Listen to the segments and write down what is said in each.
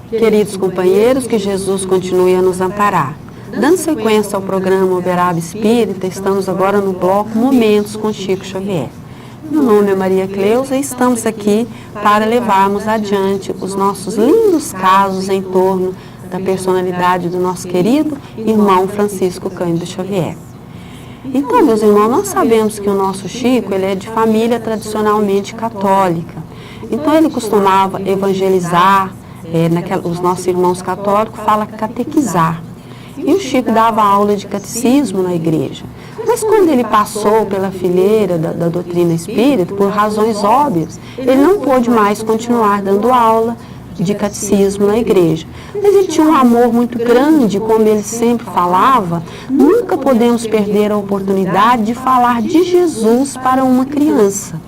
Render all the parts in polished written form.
Queridos companheiros, que Jesus continue a nos amparar. Dando sequência ao programa Uberaba Espírita, estamos agora no bloco Momentos com Chico Xavier. Meu nome é Maria Cleusa e estamos aqui para levarmos adiante os nossos lindos casos em torno da personalidade do nosso querido irmão Francisco Cândido Xavier. Então, meus irmãos, nós sabemos que o nosso Chico, ele é de família tradicionalmente católica. Então, ele costumava evangelizar, os nossos irmãos católicos falam catequizar. E o Chico dava aula de catecismo na igreja. Mas quando ele passou pela fileira da doutrina espírita, por razões óbvias, ele não pôde mais continuar dando aula de catecismo na igreja. Mas ele tinha um amor muito grande, como ele sempre falava, nunca podemos perder a oportunidade de falar de Jesus para uma criança.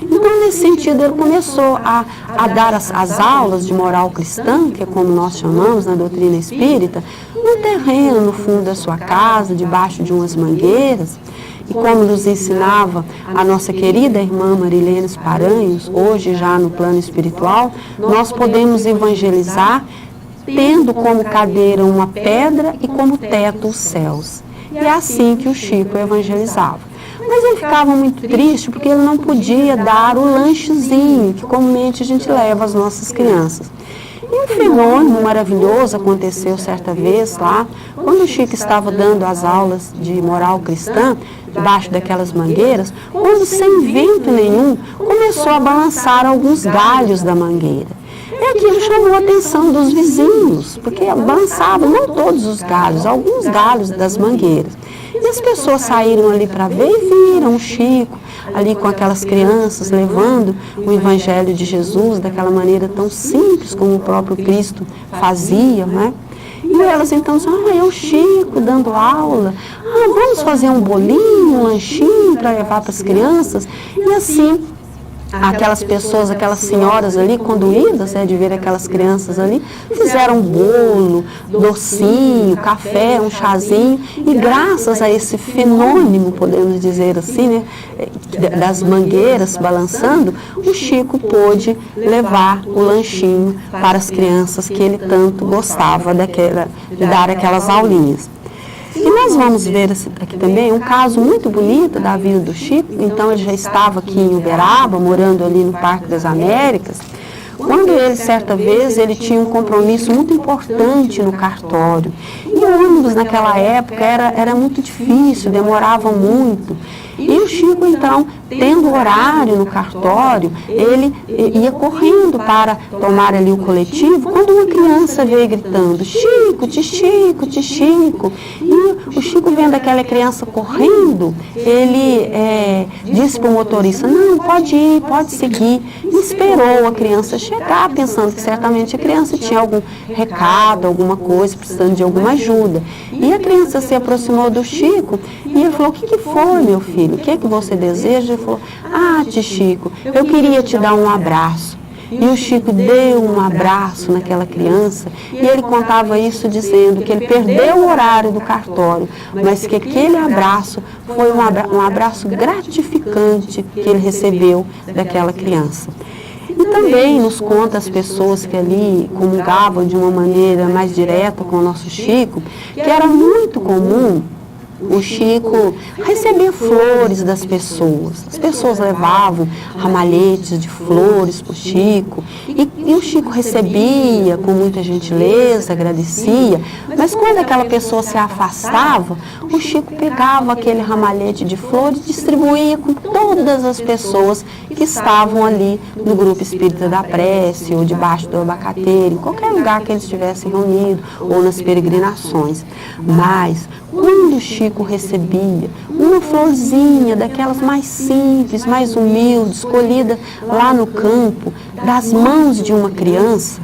Então, nesse sentido, ele começou a dar as aulas de moral cristã, que é como nós chamamos na doutrina espírita, no terreno, no fundo da sua casa, debaixo de umas mangueiras. E como nos ensinava a nossa querida irmã Marilene Paranhos, hoje já no plano espiritual, nós podemos evangelizar tendo como cadeira uma pedra e como teto os céus. E é assim que o Chico evangelizava. Mas ele ficava muito triste porque ele não podia dar o lanchezinho que comumente a gente leva às nossas crianças. E um fenômeno maravilhoso aconteceu certa vez lá, quando o Chico estava dando as aulas de moral cristã, debaixo daquelas mangueiras, quando sem vento nenhum começou a balançar alguns galhos da mangueira. E aquilo chamou a atenção dos vizinhos, porque balançava não todos os galhos, alguns galhos das mangueiras. E as pessoas saíram ali para ver e viram o Chico ali com aquelas crianças levando o Evangelho de Jesus daquela maneira tão simples como o próprio Cristo fazia, né? E elas então disseram, é o Chico dando aula, vamos fazer um bolinho, um lanchinho para levar para as crianças. E assim, aquelas pessoas, aquelas senhoras ali, conduídas, de ver aquelas crianças ali, fizeram um bolo, docinho, café, um chazinho, e graças a esse fenômeno, podemos dizer assim, né, das mangueiras balançando, o Chico pôde levar o lanchinho para as crianças que ele tanto gostava de dar aquelas aulinhas. E nós vamos ver aqui também um caso muito bonito da vida do Chico. Então, ele já estava aqui em Uberaba, morando ali no Parque das Américas, quando ele, certa vez, ele tinha um compromisso muito importante no cartório. E o ônibus naquela época era muito difícil, demorava muito. E o Chico, então, tendo horário no cartório, ele ia correndo para tomar ali o coletivo, quando uma criança veio gritando, Chico, Chico, Chico. E o Chico, vendo aquela criança correndo, ele disse para o motorista, não, pode ir, pode seguir. E esperou a criança chegar, pensando que certamente a criança tinha algum recado, alguma coisa, precisando de alguma ajuda. E a criança se aproximou do Chico e ele falou, o que foi, meu filho? O que é que você deseja? Ele falou, tio Chico, eu queria te dar um abraço. E o Chico deu um abraço naquela criança e ele contava isso dizendo que ele perdeu o horário do cartório, mas que aquele abraço foi um abraço gratificante que ele recebeu daquela criança. E também nos conta as pessoas que ali comungavam de uma maneira mais direta com o nosso Chico, que era muito comum o Chico recebia flores das pessoas. As pessoas levavam ramalhetes de flores para o Chico e o Chico recebia com muita gentileza, agradecia, mas quando aquela pessoa se afastava, o Chico pegava aquele ramalhete de flores e distribuía com todas as pessoas que estavam ali no grupo espírita da prece ou debaixo do abacateiro, em qualquer lugar que eles estivessem reunidos ou nas peregrinações. Mas quando o Chico recebia uma florzinha daquelas mais simples, mais humildes, escolhida lá no campo, das mãos de uma criança,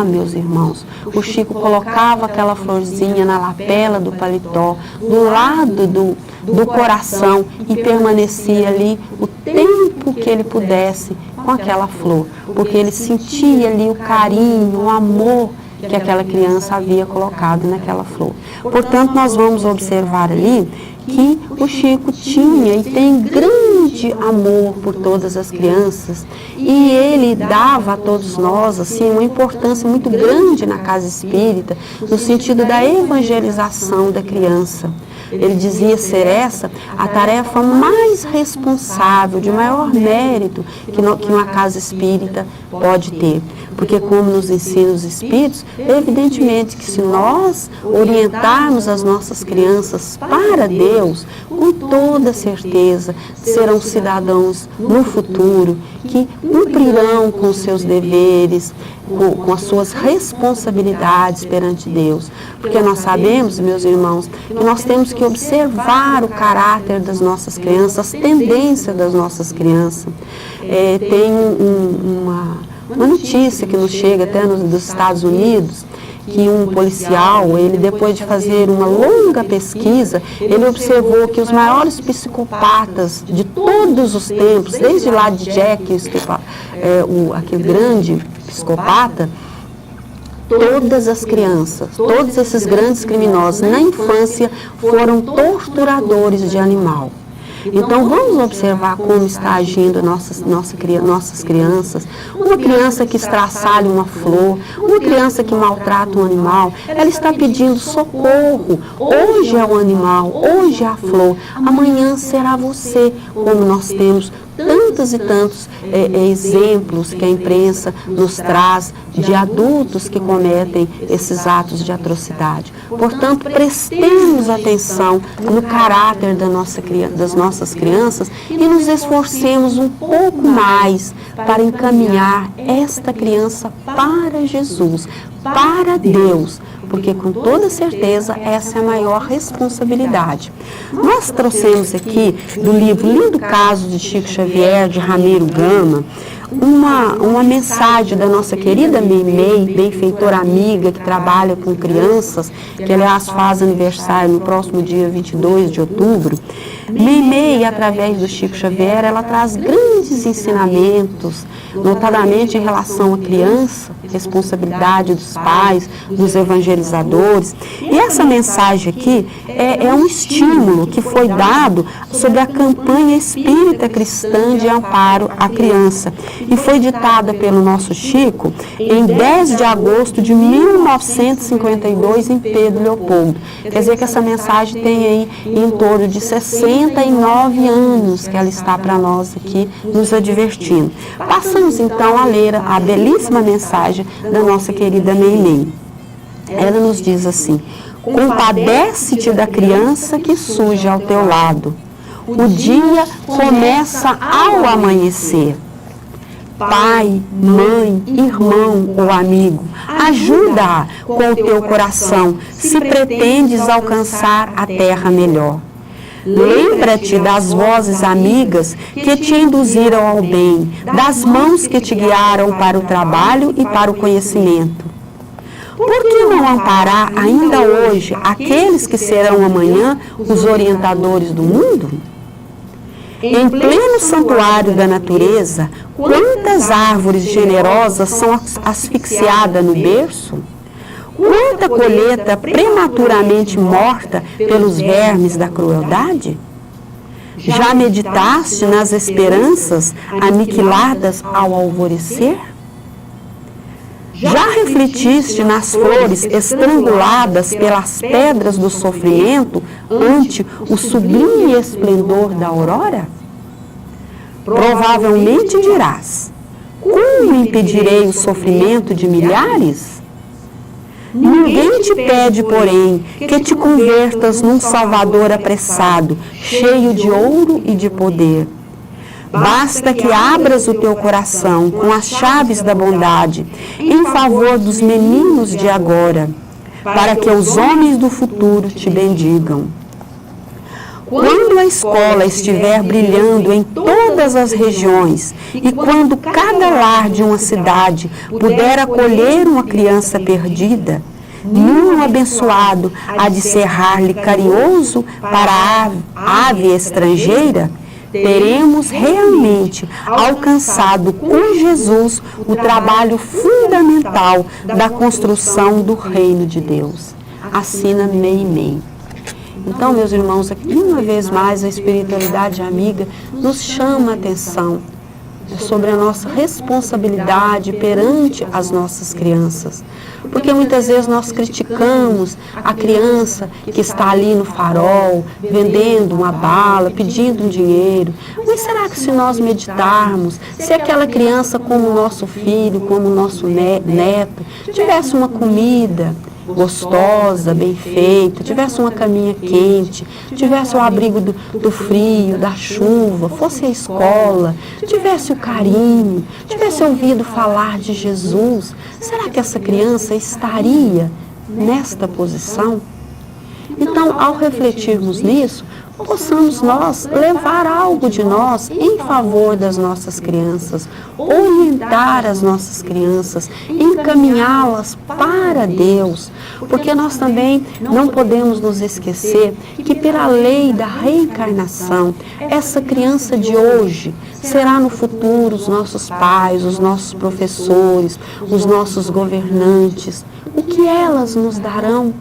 meus irmãos, o Chico colocava aquela florzinha na lapela do paletó, do lado do coração e permanecia ali o tempo que ele pudesse com aquela flor, porque ele sentia ali o carinho, o amor que aquela criança havia colocado naquela flor. Portanto, nós vamos observar ali que o Chico tinha e tem grande amor por todas as crianças, e ele dava a todos nós assim uma importância muito grande na casa espírita, no sentido da evangelização da criança. Ele dizia ser essa a tarefa mais responsável, de maior mérito que uma casa espírita pode ter. Porque, como nos ensinam os espíritos, evidentemente que se nós orientarmos as nossas crianças para Deus, com toda certeza serão cidadãos no futuro que cumprirão com seus deveres, com as suas responsabilidades perante Deus. Porque nós sabemos, meus irmãos, que nós temos que observar o caráter das nossas crianças, as tendências das nossas crianças. Tem uma notícia que nos chega até dos Estados Unidos, que um policial, ele depois de fazer uma longa pesquisa, ele observou que os maiores psicopatas de todos os tempos, desde lá de Jack, aquele grande psicopata, todas as crianças, todos esses grandes criminosos na infância foram torturadores de animal. Então, vamos observar como está agindo nossas crianças. Uma criança que estraçalha uma flor, uma criança que maltrata um animal, ela está pedindo socorro. Hoje é o animal, hoje é a flor, amanhã será você, como nós temos tantos e tantos exemplos que a imprensa nos traz de adultos que cometem esses atos de atrocidade. Portanto, prestemos atenção no caráter das nossas crianças e nos esforcemos um pouco mais para encaminhar esta criança para Jesus, para Deus, porque com toda certeza essa é a maior responsabilidade. Nós trouxemos aqui do livro Lindo Caso de Chico Xavier, de Ramiro Gama, uma mensagem da nossa querida Meimei, benfeitora amiga que trabalha com crianças, que aliás faz aniversário no próximo dia 22 de outubro. Meimei, através do Chico Xavier, ela traz grandes ensinamentos, notadamente em relação à criança, responsabilidade dos pais, dos evangelizadores. E essa mensagem aqui é um estímulo que foi dado sobre a campanha espírita cristã de amparo à criança. E foi ditada pelo nosso Chico em 10 de agosto de 1952 em Pedro Leopoldo. Quer dizer que essa mensagem tem aí em torno de 69 anos que ela está para nós aqui nos advertindo. Passamos então a ler a belíssima mensagem da nossa querida Meimei. Ela nos diz assim: compadece-te da criança que surge ao teu lado. O dia começa ao amanhecer. Pai, mãe, irmão ou amigo, ajuda-a com o teu coração, se pretendes alcançar a terra melhor. Lembra-te das vozes amigas que te induziram ao bem, das mãos que te guiaram para o trabalho e para o conhecimento. Por que não amparar ainda hoje aqueles que serão amanhã os orientadores do mundo? Em pleno santuário da natureza, quantas árvores generosas são asfixiadas no berço? Quanta colheita prematuramente morta pelos vermes da crueldade? Já meditaste nas esperanças aniquiladas ao alvorecer? Já refletiste nas flores estranguladas pelas pedras do sofrimento ante o sublime esplendor da aurora? Provavelmente dirás: como impedirei o sofrimento de milhares? Ninguém te pede, porém, que te convertas num salvador apressado, cheio de ouro e de poder. Basta que abras o teu coração com as chaves da bondade em favor dos meninos de agora, para que os homens do futuro te bendigam. Quando a escola estiver brilhando em todas as regiões e quando cada lar de uma cidade puder acolher uma criança perdida, nenhum abençoado há de cerrar-lhe carinhoso para a ave estrangeira, teremos realmente alcançado com Jesus o trabalho fundamental da construção do reino de Deus. Assina Meimei. Então, meus irmãos, aqui uma vez mais a espiritualidade amiga nos chama a atenção sobre a nossa responsabilidade perante as nossas crianças. Porque muitas vezes nós criticamos a criança que está ali no farol, vendendo uma bala, pedindo um dinheiro. Mas será que se nós meditarmos, se aquela criança como nosso filho, como nosso neto, tivesse uma comida gostosa, bem feita, tivesse uma caminha quente, tivesse o abrigo do frio, da chuva, fosse à escola, tivesse o carinho, tivesse ouvido falar de Jesus, será que essa criança estaria nesta posição? Então, ao refletirmos nisso, possamos nós levar algo de nós em favor das nossas crianças, orientar as nossas crianças, encaminhá-las para Deus, porque nós também não podemos nos esquecer que pela lei da reencarnação, essa criança de hoje será no futuro os nossos pais, os nossos professores, os nossos governantes. O que elas nos darão?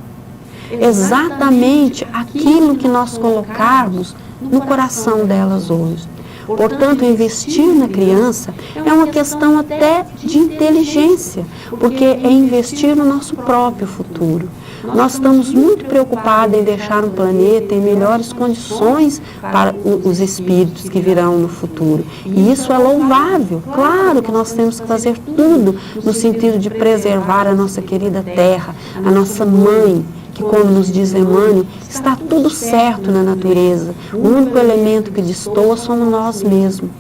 Exatamente aquilo que nós colocarmos no coração delas hoje. Portanto, investir na criança é uma questão até de inteligência, porque é investir no nosso próprio futuro. Nós estamos muito preocupados em deixar um planeta em melhores condições para os espíritos que virão no futuro. E isso é louvável. Claro que nós temos que fazer tudo no sentido de preservar a nossa querida terra, a nossa mãe, que, como nos diz Emmanuel, está tudo certo na natureza. O único elemento que destoa somos nós mesmos.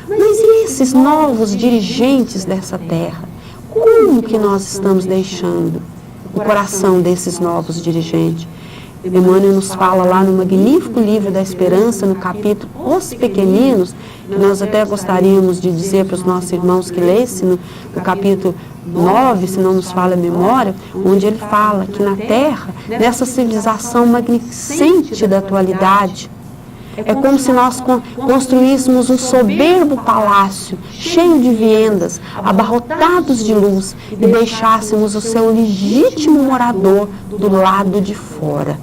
Mas e esses novos dirigentes dessa terra? Como que nós estamos deixando o coração desses novos dirigentes? Emmanuel nos fala lá no magnífico livro da Esperança, no capítulo Os Pequeninos, que nós até gostaríamos de dizer para os nossos irmãos que lessem, no capítulo 9, se não nos falha a memória, onde ele fala que na Terra, nessa civilização magnificente da atualidade, é como se nós construíssemos um soberbo palácio, cheio de vendas, abarrotados de luz, e deixássemos o seu legítimo morador do lado de fora.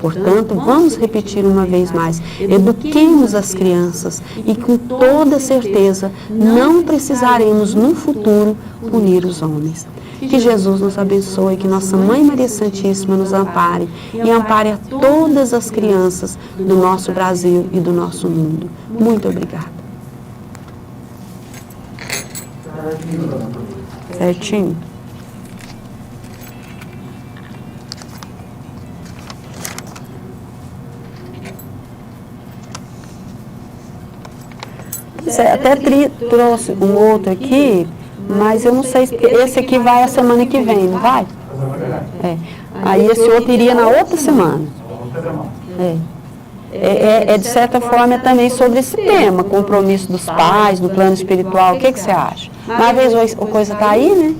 Portanto, vamos repetir uma vez mais, eduquemos as crianças e com toda certeza não precisaremos no futuro punir os homens. Que Jesus nos abençoe, que nossa Mãe Maria Santíssima nos ampare e ampare a todas as crianças do nosso Brasil e do nosso mundo. Muito obrigada. Certinho? Até trouxe um outro aqui, mas eu não sei se esse aqui vai a semana que vem, não vai? Aí esse outro iria na outra semana. De certa forma também sobre esse tema, compromisso dos pais, do plano espiritual. O que você acha? Uma vez a coisa está aí, né?